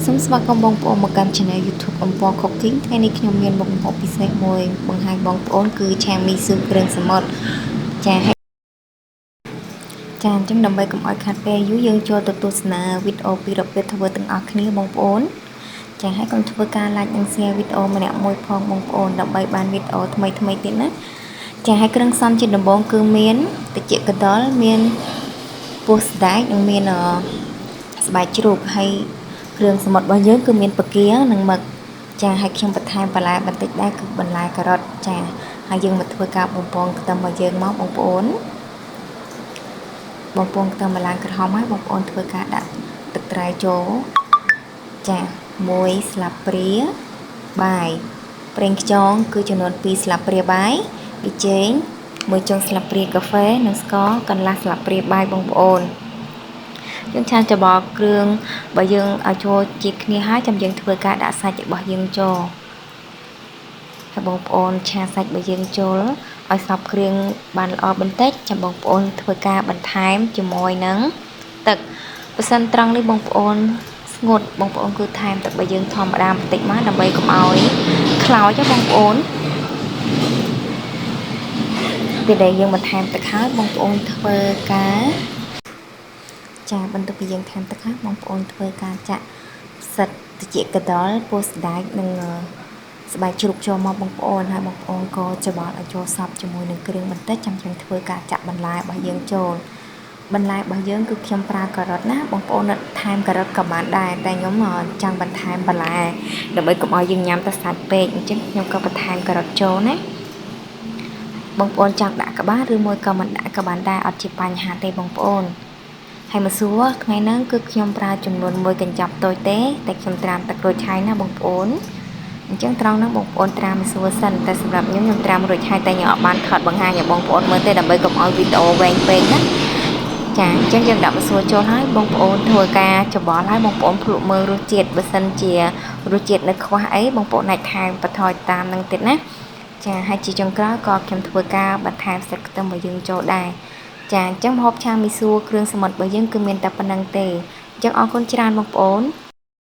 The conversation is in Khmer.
សូមស្វាគមន៍បងប្អូនមកកាន់ Channel YouTube អំពង Cooking ថ្ងៃនេះខ្ញុំមានមុខម្ហូបពិសេសមួយបង្ហាញបងប្អូនគឺឆាមីស៊ូគ្រឿងសមុទ្រចាអញ្ចឹងដើម្បីកុំឲ្យខាតពេលយូរយើងចូលទៅទស្សនាវីដេអូពីរបៀបធ្វើទាំងអស់គ្នាបងប្អូនចាហើយកុំធ្វើការ like និង share វីដេអូម្នាក់មួយផងបងប្អូនដើម្បីបានវីដេអូថ្មីទៀតណាចាហើយគ្រឿងផ្សំជាដំបូងគឺមានត្រចៀកកណ្ដុរមានពោះស្ដែកនិងមានស្បែកជ្រូកហើយគ្រឿងសមុទ្ររបស់យើងគឺមានពគានិងមឹកចាហើយខ្ញុំបន្ថែមបន្លែបន្តិចដែរគឺបន្លែការ៉ុតចាហើយយើងមកធ្វើការបំពងខ្ទឹមរបស់យើងមកបងប្អូនខ្ទឹមម្ល៉េះក្រហមហើយបងប្អូនធ្វើការដាក់ទឹកត្រីចូលចា1ស្លាបព្រាបាយប្រេងខ្យងគឺចំនួន2ស្លាបព្រាបាយប៊ីចេង1ចុងស្លាបព្រាកាហ្វេនិងស្ករកន្លះស្លាបព្រាបាយបងប្អូនយើងឆាច្របល់គ្រឿងបើយើងឲ្យចូលជាតិគ្នាហើយចាំយើងធ្វើការដាក់សាច់របស់យើងចូលហើយបងប្អូនឆាសាច់របស់យើងចូលឲ្យសព្វគ្រឿងបានល្អបន្តិចចាំបងប្អូនធ្វើការបន្ថែមជាមួយនឹងទឹកបើសិនត្រង់នេះបងប្អូនស្ងួតបងប្អូនគឺថែមទឹករបស់យើងធម្មតាបន្តិចមកដើម្បីកុំឲ្យខ្លោចទេបងប្អូនពេលដែលយើងបន្ថែមទឹកហើយបងប្អូនធ្វើការចាបន្ទាប់ពីយើងថែមទឹកហើយបងប្អូនធ្វើការចាក់ផ្សិតត្រចៀកកណ្ដុរពោះស្ដែកនិងស្បែកជ្រូកចូលមកបងប្អូនហើយបងប្អូនក៏ច្របល់ឲ្យចូលសព្វជាមួយនឹងគ្រឿងបន្តិចចាំយើងធ្វើការចាក់បន្លែរបស់យើងចូលបន្លែរបស់យើងគឺខ្ញុំប្រើការ៉ុតណាបងប្អូនថែមការ៉ុតក៏បានដែរតែខ្ញុំចង់បន្ថែមបន្លែដើម្បីកុំឲ្យយើងញ៉ាំតែសាច់ពេកអញ្ចឹងខ្ញុំក៏បន្ថែមការ៉ុតចូលណាបងប្អូនចង់ដាក់ក៏បានឬមួយក៏មិនដាក់ក៏បានដែរអត់ជាបញ្ហាទេបងប្អូនហើយម្សៅថ្ងៃហ្នឹងគឺខ្ញុំប្រើចំនួន1កញ្ចប់តូចទេតែខ្ញុំត្រាំទឹកក្រូចឆាយណាបងប្អូនអញ្ចឹងត្រង់ហ្នឹងបងប្អូនត្រាំម្សៅសិនតែសម្រាប់ខ្ញុំត្រាំរួចហើយតែខ្ញុំអត់បានថតបង្ហាញឲ្យបងប្អូនមើលទេដើម្បីកុំឲ្យវីដេអូវែងពេកណាចាអញ្ចឹងយើងដាក់ម្សៅចូលហើយបងប្អូនធ្វើការច្របល់ហើយបងប្អូនភ្លក់មើលរសជាតិបើសិនជារសជាតិនៅខ្វះអីបងប្អូនអាចថែមបន្ថយតាមនឹងទៀតណាចាហើយជាចុងក្រោយក៏ខ្ញុំធ្វើការបន្ថែមស្លឹកខ្ទឹមរបស់យើងចូលដែរចាអញ្ចឹងម្ហូបឆាមីស៊ូគ្រឿងសមុទ្ររបស់យើងគឺមានតែប៉ុណ្្នឹងទេអញ្ចឹងអរគុណច្រើនបងប្អូន